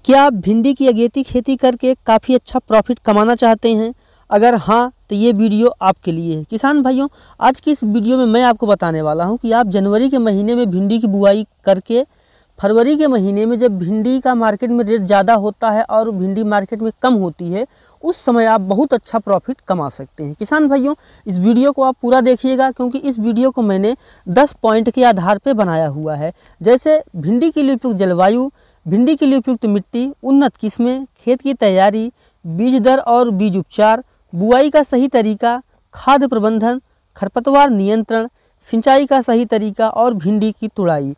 क्या आप भिंडी की अगेती खेती करके काफ़ी अच्छा प्रॉफिट कमाना चाहते हैं? अगर हाँ तो ये वीडियो आपके लिए है। किसान भाइयों, आज की इस वीडियो में मैं आपको बताने वाला हूँ कि आप जनवरी के महीने में भिंडी की बुआई करके फरवरी के महीने में जब भिंडी का मार्केट में रेट ज़्यादा होता है और भिंडी मार्केट में कम होती है, उस समय आप बहुत अच्छा प्रॉफिट कमा सकते हैं। किसान भाइयों, इस वीडियो को आप पूरा देखिएगा, क्योंकि इस वीडियो को मैंने 10 पॉइंट के आधार पर बनाया हुआ है। जैसे भिंडी के लिए उपयुक्त जलवायु, भिंडी के लिए उपयुक्त मिट्टी, उन्नत किस्में, खेत की तैयारी, बीज दर और बीज उपचार, बुआई का सही तरीका, खाद प्रबंधन, खरपतवार नियंत्रण, सिंचाई का सही तरीका और भिंडी की तुड़ाई।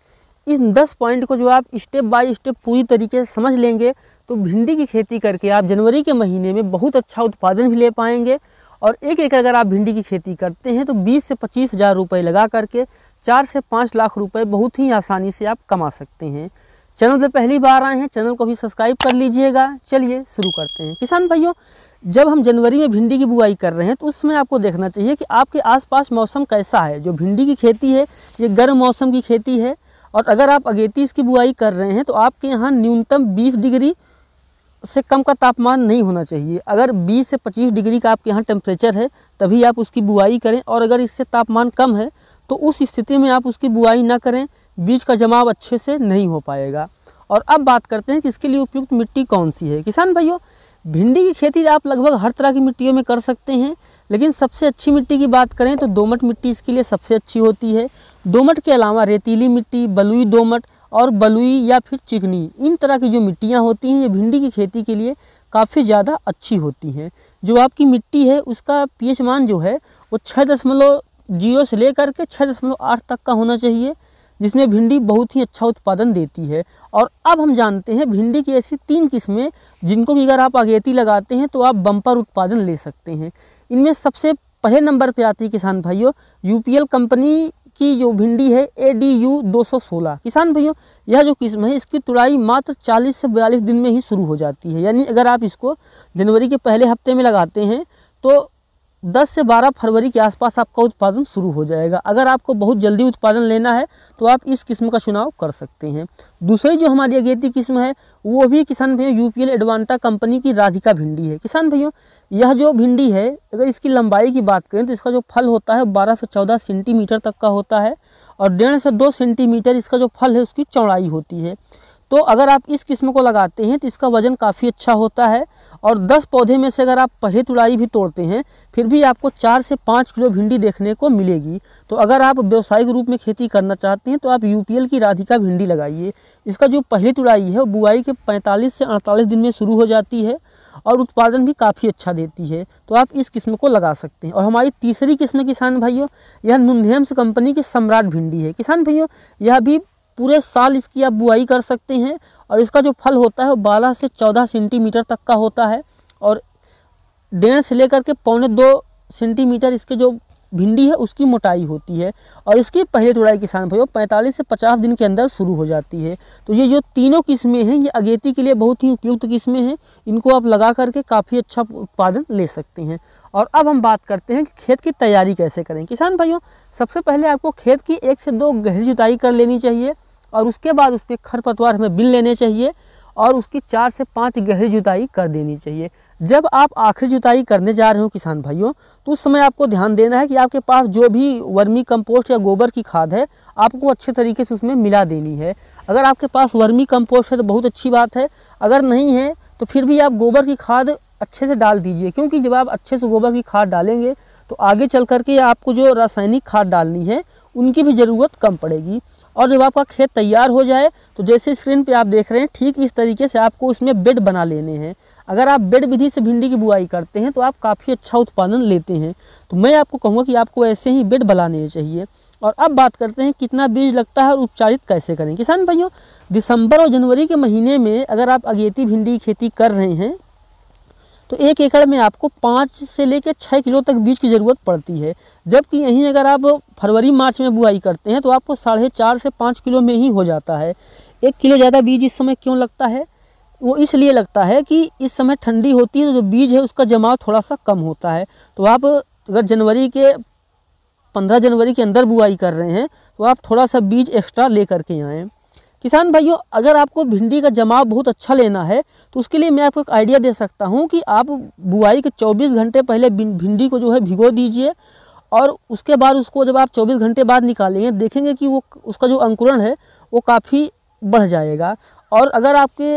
इन 10 पॉइंट को जो आप स्टेप बाय स्टेप पूरी तरीके से समझ लेंगे तो भिंडी की खेती करके आप जनवरी के महीने में बहुत अच्छा उत्पादन भी ले पाएंगे। और एक एकड़ अगर आप भिंडी की खेती करते हैं तो 20 से 25 हज़ार रुपये लगा करके 4 से 5 लाख रुपए बहुत ही आसानी से आप कमा सकते हैं। चैनल पे पहली बार आए हैं, चैनल को भी सब्सक्राइब कर लीजिएगा। चलिए शुरू करते हैं। किसान भाइयों, जब हम जनवरी में भिंडी की बुआई कर रहे हैं तो उस समय आपको देखना चाहिए कि आपके आसपास मौसम कैसा है। जो भिंडी की खेती है ये गर्म मौसम की खेती है, और अगर आप अगेती इसकी बुआई कर रहे हैं तो आपके यहाँ न्यूनतम 20 डिग्री से कम का तापमान नहीं होना चाहिए। अगर 20 से 25 डिग्री का आपके यहाँ टेम्परेचर है तभी आप उसकी बुआई करें, और अगर इससे तापमान कम है तो उस स्थिति में आप उसकी बुआई ना करें, बीज का जमाव अच्छे से नहीं हो पाएगा। और अब बात करते हैं कि इसके लिए उपयुक्त मिट्टी कौन सी है। किसान भाइयों, भिंडी की खेती आप लगभग हर तरह की मिट्टियों में कर सकते हैं, लेकिन सबसे अच्छी मिट्टी की बात करें तो दोमट मिट्टी इसके लिए सबसे अच्छी होती है। दोमट के अलावा रेतीली मिट्टी, बलुई दोमट और बलुई या फिर चिकनी, इन तरह की जो मिट्टियाँ होती हैं ये भिंडी की खेती के लिए काफ़ी ज़्यादा अच्छी होती हैं। जो आपकी मिट्टी है उसका पीएच मान जो है वो 6.0 से लेकर के 6.8 तक का होना चाहिए, जिसमें भिंडी बहुत ही अच्छा उत्पादन देती है। और अब हम जानते हैं भिंडी की ऐसी 3 किस्में जिनको कि अगर आप अगेती लगाते हैं तो आप बम्पर उत्पादन ले सकते हैं। इनमें सबसे पहले नंबर पे आती है किसान भाइयों यूपीएल कंपनी की जो भिंडी है ADU 216। किसान भाइयों, यह जो किस्म है इसकी तुड़ाई मात्र 40 से 42 दिन में ही शुरू हो जाती है। यानी अगर आप इसको जनवरी के पहले हफ्ते में लगाते हैं तो 10 से 12 फरवरी के आसपास आपका उत्पादन शुरू हो जाएगा। अगर आपको बहुत जल्दी उत्पादन लेना है तो आप इस किस्म का चुनाव कर सकते हैं। दूसरी जो हमारी अगेती किस्म है वो भी किसान भैया यूपीएल एडवांटा कंपनी की राधिका भिंडी है। किसान भैया, यह जो भिंडी है अगर इसकी लंबाई की बात करें तो इसका जो फल होता है 12 से 14 सेंटीमीटर तक का होता है, और 1.5 से 2 सेंटीमीटर इसका जो फल है उसकी चौड़ाई होती है। तो अगर आप इस किस्म को लगाते हैं तो इसका वजन काफ़ी अच्छा होता है, और 10 पौधे में से अगर आप पहले तुड़ाई भी तोड़ते हैं फिर भी आपको 4 से 5 किलो भिंडी देखने को मिलेगी। तो अगर आप व्यावसायिक रूप में खेती करना चाहते हैं तो आप यूपीएल की राधिका भिंडी लगाइए। इसका जो पहली तुड़ाई है वो बुआई के 45 से 48 दिन में शुरू हो जाती है और उत्पादन भी काफ़ी अच्छा देती है। तो आप इस किस्म को लगा सकते हैं। और हमारी तीसरी किस्म किसान भाइयों, यह नुनहेम्स कंपनी की सम्राट भिंडी है। किसान भाइयों, यह भी पूरे साल इसकी आप बुआई कर सकते हैं, और इसका जो फल होता है वो 12 से 14 सेंटीमीटर तक का होता है, और 1.5 से लेकर के 1.25-2 सेंटीमीटर इसके जो भिंडी है उसकी मोटाई होती है। और इसकी पहली तुड़ाई किसान भाइयों 45 से 50 दिन के अंदर शुरू हो जाती है। तो ये जो तीनों किस्में हैं ये अगेती के लिए बहुत ही उपयुक्त किस्में हैं। इनको आप लगा करके काफ़ी अच्छा उत्पादन ले सकते हैं। और अब हम बात करते हैं कि खेत की तैयारी कैसे करें। किसान भाइयों, सबसे पहले आपको खेत की 1 से 2 गहरी जुताई कर लेनी चाहिए, और उसके बाद उस पर खरपतवार हमें बिन लेने चाहिए, और उसकी 4 से 5 गहरी जुताई कर देनी चाहिए। जब आप आखिरी जुताई करने जा रहे हो किसान भाइयों तो उस समय आपको ध्यान देना है कि आपके पास जो भी वर्मी कंपोस्ट या गोबर की खाद है आपको अच्छे तरीके से उसमें मिला देनी है। अगर आपके पास वर्मी कंपोस्ट है तो बहुत अच्छी बात है, अगर नहीं है तो फिर भी आप गोबर की खाद अच्छे से डाल दीजिए, क्योंकि जब आप अच्छे से गोबर की खाद डालेंगे तो आगे चल करके आपको जो रासायनिक खाद डालनी है उनकी भी ज़रूरत कम पड़ेगी। और जब आपका खेत तैयार हो जाए तो जैसे स्क्रीन पे आप देख रहे हैं ठीक इस तरीके से आपको उसमें बेड बना लेने हैं। अगर आप बेड विधि से भिंडी की बुआई करते हैं तो आप काफ़ी अच्छा उत्पादन लेते हैं। तो मैं आपको कहूँगा कि आपको ऐसे ही बेड बनाने चाहिए। और अब बात करते हैं कितना बीज लगता है और उपचारित कैसे करें। किसान भाइयों, दिसंबर और जनवरी के महीने में अगर आप अगेती भिंडी की खेती कर रहे हैं तो 1 एकड़ में आपको 5 से लेकर 6 किलो तक बीज की ज़रूरत पड़ती है, जबकि यहीं अगर आप फरवरी मार्च में बुआई करते हैं तो आपको 4.5 से 5 किलो में ही हो जाता है। 1 किलो ज़्यादा बीज इस समय क्यों लगता है? वो इसलिए लगता है कि इस समय ठंडी होती है तो जो बीज है उसका जमाव थोड़ा सा कम होता है। तो आप अगर 15 जनवरी के अंदर बुआई कर रहे हैं तो आप थोड़ा सा बीज एक्स्ट्रा ले करके आएँ। किसान भाइयों, अगर आपको भिंडी का जमाव बहुत अच्छा लेना है तो उसके लिए मैं आपको एक आइडिया दे सकता हूं कि आप बुआई के 24 घंटे पहले भिंडी को जो है भिगो दीजिए, और उसके बाद उसको जब आप 24 घंटे बाद निकालेंगे देखेंगे कि वो उसका जो अंकुरण है वो काफ़ी बढ़ जाएगा। और अगर आपके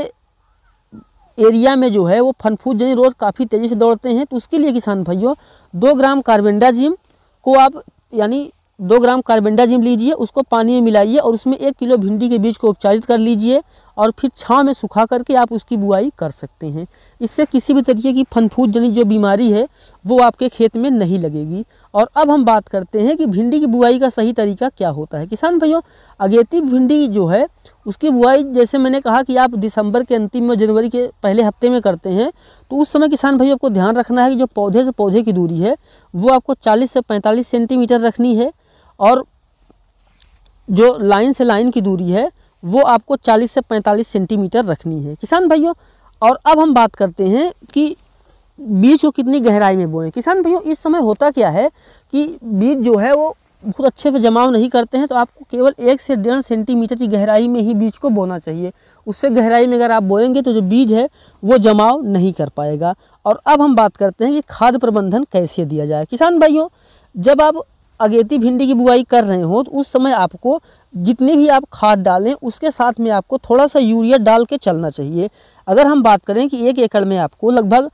एरिया में जो है वो फनफूद जनी रोग काफ़ी तेज़ी से दौड़ते हैं तो उसके लिए किसान भाइयों 2 ग्राम कार्बेंडाजिम को आप यानी 2 ग्राम कार्बेंडाजिम लीजिए, उसको पानी में मिलाइए और उसमें 1 किलो भिंडी के बीज को उपचारित कर लीजिए और फिर छांव में सुखा करके आप उसकी बुआई कर सकते हैं। इससे किसी भी तरीके की फनफूद जनित जो बीमारी है वो आपके खेत में नहीं लगेगी। और अब हम बात करते हैं कि भिंडी की बुआई का सही तरीका क्या होता है। किसान भाइयों, अगेती भिंडी जो है उसकी बुआई जैसे मैंने कहा कि आप दिसंबर के अंतिम में जनवरी के पहले हफ्ते में करते हैं, तो उस समय किसान भाइयों आपको ध्यान रखना है कि जो पौधे से पौधे की दूरी है वो आपको 40 से 45 सेंटीमीटर रखनी है, और जो लाइन से लाइन की दूरी है वो आपको 40 से 45 सेंटीमीटर रखनी है किसान भाइयों। और अब हम बात करते हैं कि बीज को कितनी गहराई में बोएं। किसान भाइयों, इस समय होता क्या है कि बीज जो है वो बहुत अच्छे से जमाव नहीं करते हैं, तो आपको केवल 1 से 1.5 सेंटीमीटर की गहराई में ही बीज को बोना चाहिए। उससे गहराई में अगर आप बोएंगे तो जो बीज है वो जमाव नहीं कर पाएगा। और अब हम बात करते हैं कि खाद प्रबंधन कैसे दिया जाए। किसान भाइयों, जब आप अगेती भिंडी की बुआई कर रहे हो तो उस समय आपको जितनी भी आप खाद डालें उसके साथ में आपको थोड़ा सा यूरिया डाल के चलना चाहिए। अगर हम बात करें कि 1 एकड़ में आपको लगभग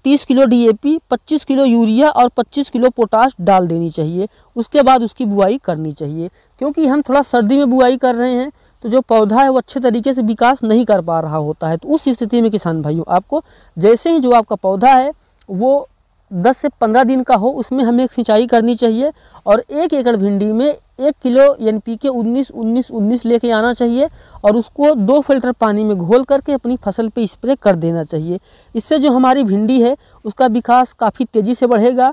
30 किलो DAP, 25 किलो यूरिया और 25 किलो पोटाश डाल देनी चाहिए। उसके बाद उसकी बुआई करनी चाहिए, क्योंकि हम थोड़ा सर्दी में बुआई कर रहे हैं तो जो पौधा है वो अच्छे तरीके से विकास नहीं कर पा रहा होता है। तो उस स्थिति में किसान भाइयों आपको जैसे ही जो आपका पौधा है वो 10 से 15 दिन का हो उसमें हमें सिंचाई करनी चाहिए, और 1 एकड़ भिंडी में 1 किलो NPK 19-19-19 लेके आना चाहिए और उसको 2 फिल्टर पानी में घोल करके अपनी फसल पे स्प्रे कर देना चाहिए। इससे जो हमारी भिंडी है उसका विकास काफ़ी तेज़ी से बढ़ेगा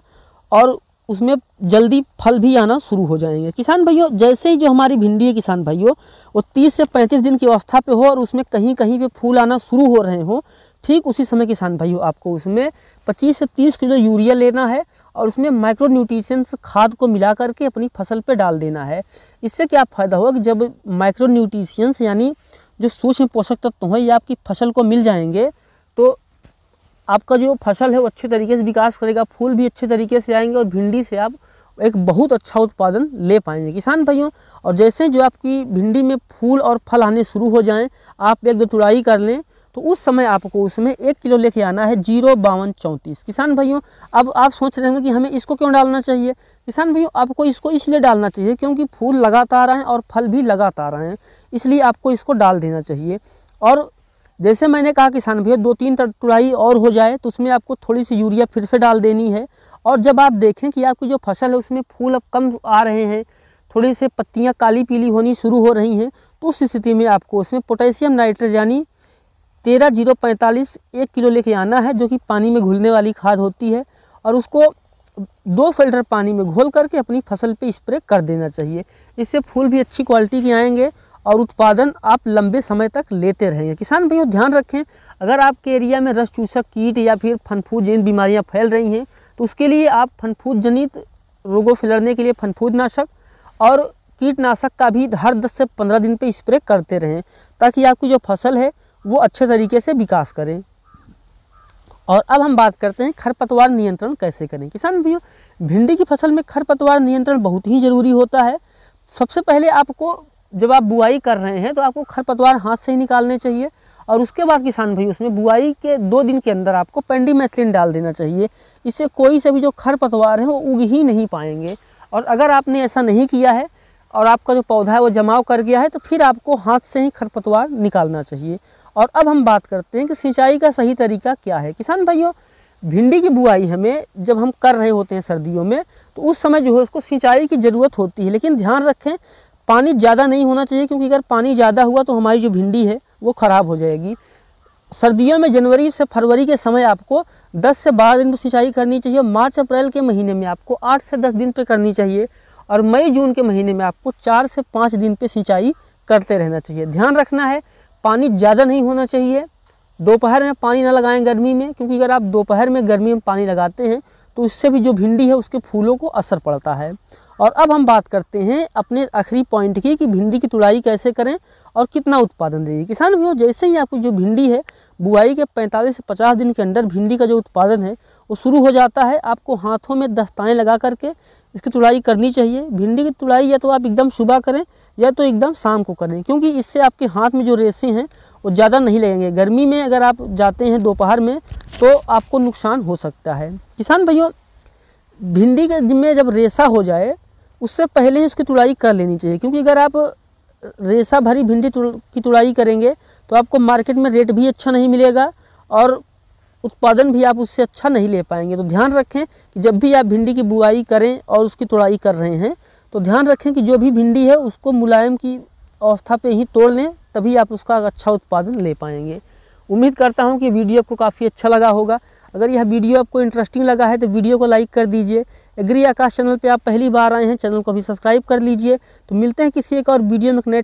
और उसमें जल्दी फल भी आना शुरू हो जाएंगे। किसान भाइयों, जैसे ही जो हमारी भिंडी है किसान भाइयों वो 30 से 35 दिन की अवस्था पे हो और उसमें कहीं कहीं पे फूल आना शुरू हो रहे हो, ठीक उसी समय किसान भाइयों आपको उसमें 25 से 30 किलो यूरिया लेना है और उसमें माइक्रो न्यूट्रिशंस खाद को मिला करके अपनी फसल पे डाल देना है। इससे क्या फ़ायदा होगा कि जब माइक्रो न्यूट्रिशंस यानी जो सूक्ष्म पोषक तत्व हैं ये आपकी फसल को मिल जाएंगे तो आपका जो फसल है वो अच्छे तरीके से विकास करेगा, फूल भी अच्छे तरीके से आएंगे और भिंडी से आप एक बहुत अच्छा उत्पादन ले पाएंगे किसान भाइयों। और जैसे जो आपकी भिंडी में फूल और फल आने शुरू हो जाएं, आप 1-2 तुड़ाई कर लें तो उस समय आपको उसमें 1 किलो लेके आना है 05234। किसान भाइयों, अब आप सोच रहे होंगे कि हमें इसको क्यों डालना चाहिए। किसान भाइयों, आपको इसको इसलिए डालना चाहिए क्योंकि फूल लगातार आएँ और फल भी लगातार आएँ, इसलिए आपको इसको डाल देना चाहिए। और जैसे मैंने कहा किसान भैया 2-3 तुड़ाई और हो जाए तो उसमें आपको थोड़ी सी यूरिया फिर से डाल देनी है। और जब आप देखें कि आपकी जो फसल है उसमें फूल अब कम आ रहे हैं, थोड़ी से पत्तियां काली पीली होनी शुरू हो रही हैं, तो उस स्थिति में आपको उसमें पोटेशियम नाइट्रेट यानी 13-045 1 किलो लेके आना है, जो कि पानी में घुलने वाली खाद होती है, और उसको 2 फिल्टर पानी में घोल करके अपनी फसल पे स्प्रे कर देना चाहिए। इससे फूल भी अच्छी क्वालिटी के आएंगे और उत्पादन आप लंबे समय तक लेते रहेंगे। किसान भाइयों ध्यान रखें, अगर आपके एरिया में रस चूसक कीट या फिर फनफूद जनित बीमारियां फैल रही हैं तो उसके लिए आप फनफूद जनित रोगों से लड़ने के लिए फनफूद नाशक और कीटनाशक का भी हर 10 से 15 दिन पे स्प्रे करते रहें, ताकि आपकी जो फसल है वो अच्छे तरीके से विकास करें। और अब हम बात करते हैं खरपतवार नियंत्रण कैसे करें। किसान भाइयों, भिंडी की फसल में खरपतवार नियंत्रण बहुत ही ज़रूरी होता है। सबसे पहले आपको जब आप बुआई कर रहे हैं तो आपको खरपतवार हाथ से ही निकालने चाहिए, और उसके बाद किसान भाई उसमें बुआई के 2 दिन के अंदर आपको पेंडीमेथलिन डाल देना चाहिए। इससे कोई से भी जो खरपतवार है वो उग ही नहीं पाएंगे। और अगर आपने ऐसा नहीं किया है और आपका जो पौधा है वो जमाव कर गया है तो फिर आपको हाथ से ही खरपतवार निकालना चाहिए। और अब हम बात करते हैं कि सिंचाई का सही तरीका क्या है। किसान भाइयों, भिंडी की बुआई हमें जब हम कर रहे होते हैं सर्दियों में तो उस समय जो है उसको सिंचाई की ज़रूरत होती है, लेकिन ध्यान रखें पानी ज़्यादा नहीं होना चाहिए, क्योंकि अगर पानी ज़्यादा हुआ तो हमारी जो भिंडी है वो ख़राब हो जाएगी। सर्दियों में जनवरी से फरवरी के समय आपको 10 से 12 दिन पर सिंचाई करनी चाहिए। मार्च अप्रैल के महीने में आपको 8 से 10 दिन पे करनी चाहिए, और मई जून के महीने में आपको 4 से 5 दिन पे सिंचाई करते रहना चाहिए। ध्यान रखना है पानी ज़्यादा नहीं होना चाहिए। दोपहर में पानी ना लगाएं गर्मी में, क्योंकि अगर आप दोपहर में गर्मी में पानी लगाते हैं तो उससे भी जो भिंडी है उसके फूलों को असर पड़ता है। और अब हम बात करते हैं अपने आखिरी पॉइंट की कि भिंडी की तुड़ाई कैसे करें और कितना उत्पादन देगी। किसान भाइयों, जैसे ही आपकी जो भिंडी है बुआई के 45 से 50 दिन के अंदर भिंडी का जो उत्पादन है वो शुरू हो जाता है। आपको हाथों में दस्ताने लगा करके इसकी तुड़ाई करनी चाहिए। भिंडी की तुड़ाई या तो आप एकदम सुबह करें या तो एकदम शाम को करें, क्योंकि इससे आपके हाथ में जो रेशे हैं वो ज़्यादा नहीं लगेंगे। गर्मी में अगर आप जाते हैं दोपहर में तो आपको नुकसान हो सकता है। किसान भाइयों, भिंडी के में जब रेशा हो जाए उससे पहले ही उसकी तुड़ाई कर लेनी चाहिए, क्योंकि अगर आप रेशा भरी भिंडी की तुड़ाई करेंगे तो आपको मार्केट में रेट भी अच्छा नहीं मिलेगा और उत्पादन भी आप उससे अच्छा नहीं ले पाएंगे। तो ध्यान रखें कि जब भी आप भिंडी की बुआई करें और उसकी तुड़ाई कर रहे हैं तो ध्यान रखें कि जो भी भिंडी है उसको मुलायम की अवस्था पे ही तोड़ लें, तभी आप उसका अच्छा उत्पादन ले पाएंगे। उम्मीद करता हूं कि वीडियो आपको काफ़ी अच्छा लगा होगा। अगर यह वीडियो आपको इंटरेस्टिंग लगा है तो वीडियो को लाइक कर दीजिए। एग्री आकाश चैनल पे आप पहली बार आए हैं, चैनल को भी सब्सक्राइब कर लीजिए। तो मिलते हैं किसी एक और वीडियो में एक नए